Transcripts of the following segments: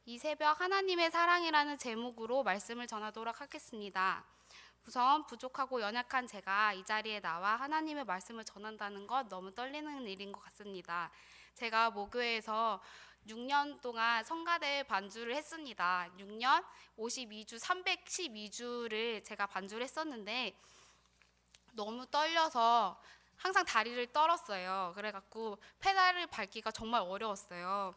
이 새벽 하나님의 사랑이라는 제목으로 말씀을 전하도록 하겠습니다. 우선 부족하고 연약한 제가 이 자리에 나와 하나님의 말씀을 전한다는 것 너무 떨리는 일인 것 같습니다. 제가 모교회에서 6년 동안 성가대 반주를 했습니다. 6년 52주 312주를 제가 반주를 했었는데 너무 떨려서 항상 다리를 떨었어요. 그래갖고 페달을 밟기가 정말 어려웠어요.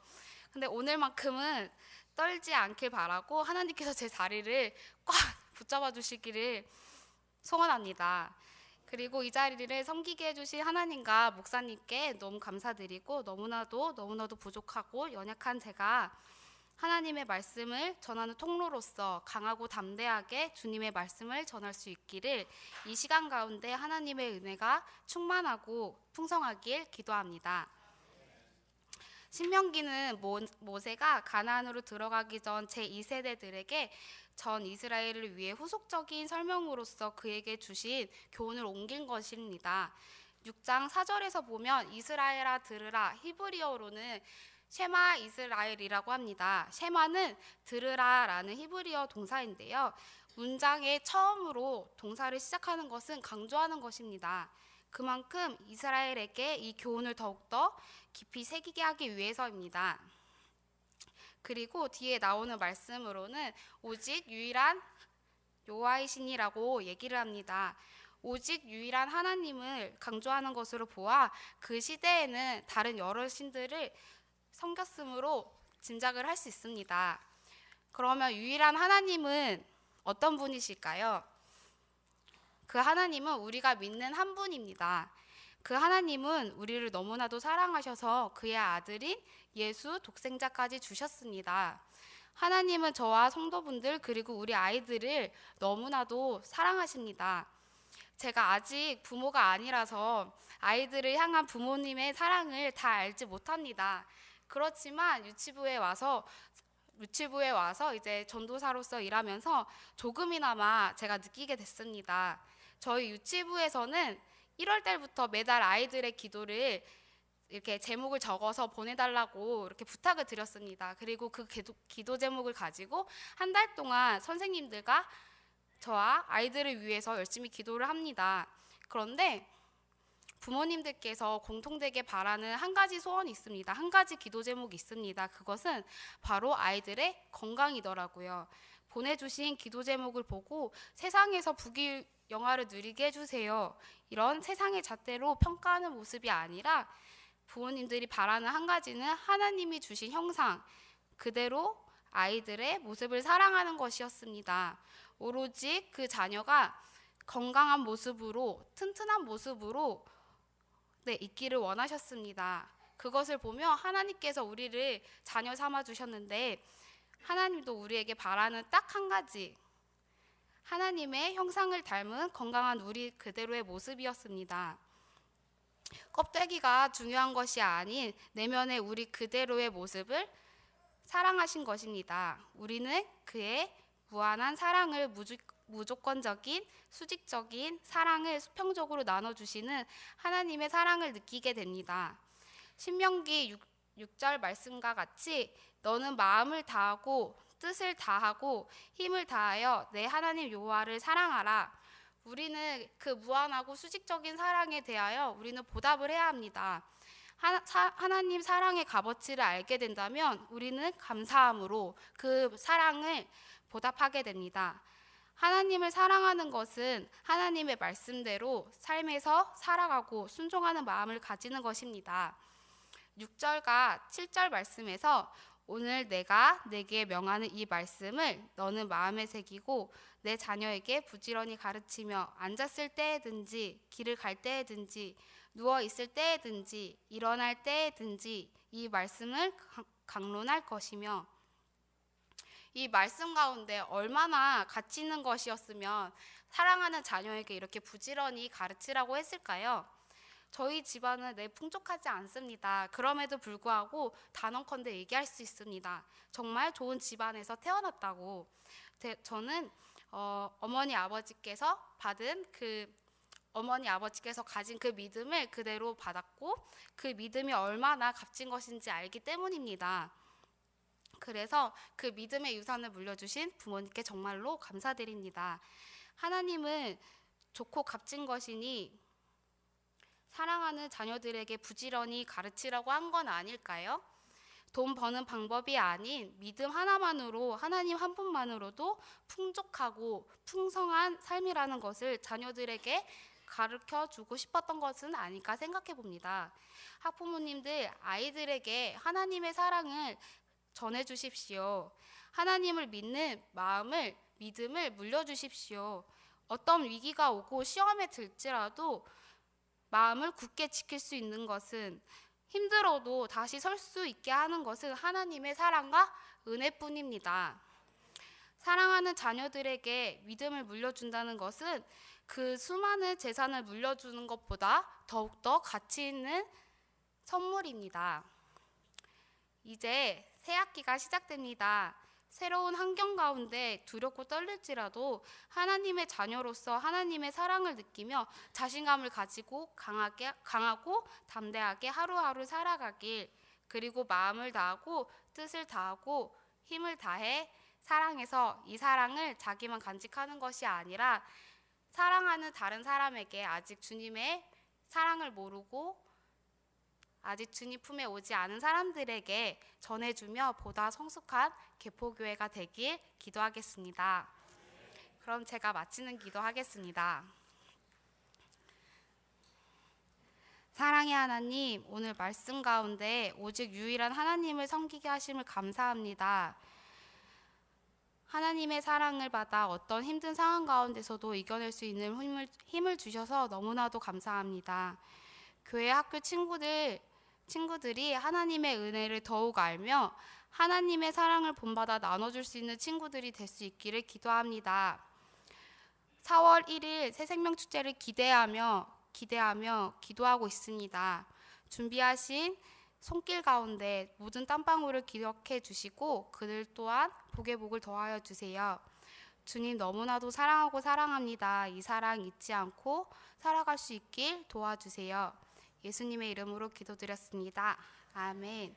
근데 오늘만큼은 떨지 않길 바라고 하나님께서 제 다리를 꽉 붙잡아 주시기를 소원합니다. 그리고 이 자리를 섬기게 해주신 하나님과 목사님께 너무 감사드리고 너무나도 부족하고 연약한 제가 하나님의 말씀을 전하는 통로로서 강하고 담대하게 주님의 말씀을 전할 수 있기를 이 시간 가운데 하나님의 은혜가 충만하고 풍성하길 기도합니다. 신명기는 모세가 가나안으로 들어가기 전 제2세대들에게 전 이스라엘을 위해 후속적인 설명으로서 그에게 주신 교훈을 옮긴 것입니다. 6장 4절에서 보면 이스라엘아 들으라, 히브리어로는 쉐마 이스라엘이라고 합니다. 쉐마는 들으라라는 히브리어 동사인데요. 문장의 처음으로 동사를 시작하는 것은 강조하는 것입니다. 그만큼 이스라엘에게 이 교훈을 더욱더 깊이 새기게 하기 위해서입니다. 그리고 뒤에 나오는 말씀으로는 오직 유일한 여호와의 신이라고 얘기를 합니다. 오직 유일한 하나님을 강조하는 것으로 보아 그 시대에는 다른 여러 신들을 섬겼으므로 짐작을 할 수 있습니다. 그러면 유일한 하나님은 어떤 분이실까요? 그 하나님은 우리가 믿는 한 분입니다. 그 하나님은 우리를 너무나도 사랑하셔서 그의 아들인 예수 독생자까지 주셨습니다. 하나님은 저와 성도분들 그리고 우리 아이들을 너무나도 사랑하십니다. 제가 아직 부모가 아니라서 아이들을 향한 부모님의 사랑을 다 알지 못합니다. 그렇지만 유치부에 와서 이제 전도사로서 일하면서 조금이나마 제가 느끼게 됐습니다. 저희 유치부에서는 1월 달부터 매달 아이들의 기도를 이렇게 제목을 적어서 보내달라고 이렇게 부탁을 드렸습니다. 그리고 그 기도 제목을 가지고 한 달 동안 선생님들과 저와 아이들을 위해서 열심히 기도를 합니다. 그런데 부모님들께서 공통되게 바라는 한 가지 소원이 있습니다. 한 가지 기도 제목이 있습니다. 그것은 바로 아이들의 건강이더라고요. 보내주신 기도 제목을 보고 세상에서 부귀영화를 누리게 해주세요. 이런 세상의 잣대로 평가하는 모습이 아니라 부모님들이 바라는 한 가지는 하나님이 주신 형상 그대로 아이들의 모습을 사랑하는 것이었습니다. 오로지 그 자녀가 건강한 모습으로 튼튼한 모습으로 있기를 원하셨습니다. 그것을 보며 하나님께서 우리를 자녀 삼아 주셨는데 하나님도 우리에게 바라는 딱 한 가지 하나님의 형상을 닮은 건강한 우리 그대로의 모습이었습니다. 껍데기가 중요한 것이 아닌 내면의 우리 그대로의 모습을 사랑하신 것입니다. 우리는 그의 무한한 사랑을 무조건적인 수직적인 사랑을 수평적으로 나눠주시는 하나님의 사랑을 느끼게 됩니다. 신명기 6절 말씀과 같이 너는 마음을 다하고 뜻을 다하고 힘을 다하여 내 하나님 여호와를 사랑하라. 우리는 그 무한하고 수직적인 사랑에 대하여 우리는 보답을 해야 합니다. 하나님 사랑의 값어치를 알게 된다면 우리는 감사함으로 그 사랑을 보답하게 됩니다. 하나님을 사랑하는 것은 하나님의 말씀대로 삶에서 살아가고 순종하는 마음을 가지는 것입니다. 6절과 7절 말씀에서 오늘 내가 내게 명하는 이 말씀을 너는 마음에 새기고 내 자녀에게 부지런히 가르치며 앉았을 때에든지 길을 갈 때에든지 누워 있을 때에든지 일어날 때에든지 이 말씀을 강론할 것이며 이 말씀 가운데 얼마나 가치 있는 것이었으면 사랑하는 자녀에게 이렇게 부지런히 가르치라고 했을까요? 저희 집안은 풍족하지 않습니다. 그럼에도 불구하고 단언컨대 얘기할 수 있습니다. 정말 좋은 집안에서 태어났다고. 저는 어머니 아버지께서 가진 그 믿음을 그대로 받았고 그 믿음이 얼마나 값진 것인지 알기 때문입니다. 그래서 그 믿음의 유산을 물려주신 부모님께 정말로 감사드립니다. 하나님은 좋고 값진 것이니 사랑하는 자녀들에게 부지런히 가르치라고 한 건 아닐까요? 돈 버는 방법이 아닌 믿음 하나만으로, 하나님 한 분만으로도 풍족하고 풍성한 삶이라는 것을 자녀들에게 가르쳐 주고 싶었던 것은 아닐까 생각해 봅니다. 학부모님들, 아이들에게 하나님의 사랑을 전해 주십시오. 하나님을 믿는 마음을, 믿음을 물려주십시오. 어떤 위기가 오고 시험에 들지라도 마음을 굳게 지킬 수 있는 것은, 힘들어도 다시 설 수 있게 하는 것은 하나님의 사랑과 은혜뿐입니다. 사랑하는 자녀들에게 믿음을 물려준다는 것은 그 수많은 재산을 물려주는 것보다 더욱더 가치 있는 선물입니다. 이제 새 학기가 시작됩니다. 새로운 환경 가운데 두렵고 떨릴지라도 하나님의 자녀로서 하나님의 사랑을 느끼며 자신감을 가지고 강하고 담대하게 하루하루 살아가길, 그리고 마음을 다하고 뜻을 다하고 힘을 다해 사랑해서 이 사랑을 자기만 간직하는 것이 아니라 사랑하는 다른 사람에게, 아직 주님의 사랑을 모르고 아직 주님 품에 오지 않은 사람들에게 전해주며 보다 성숙한 개포교회가 되길 기도하겠습니다. 그럼 제가 마치는 기도하겠습니다. 사랑의 하나님, 오늘 말씀 가운데 오직 유일한 하나님을 섬기게 하심을 감사합니다. 하나님의 사랑을 받아 어떤 힘든 상황 가운데서도 이겨낼 수 있는 힘을 주셔서 너무나도 감사합니다. 교회 학교 친구들이 하나님의 은혜를 더욱 알며 하나님의 사랑을 본받아 나눠줄 수 있는 친구들이 될 수 있기를 기도합니다. 4월 1일 새생명축제를 기대하며 기도하고 있습니다. 준비하신 손길 가운데 모든 땀방울을 기억해 주시고 그들 또한 복의 복을 더하여 주세요. 주님, 너무나도 사랑하고 사랑합니다. 이 사랑 잊지 않고 살아갈 수 있길 도와주세요. 예수님의 이름으로 기도드렸습니다. 아멘.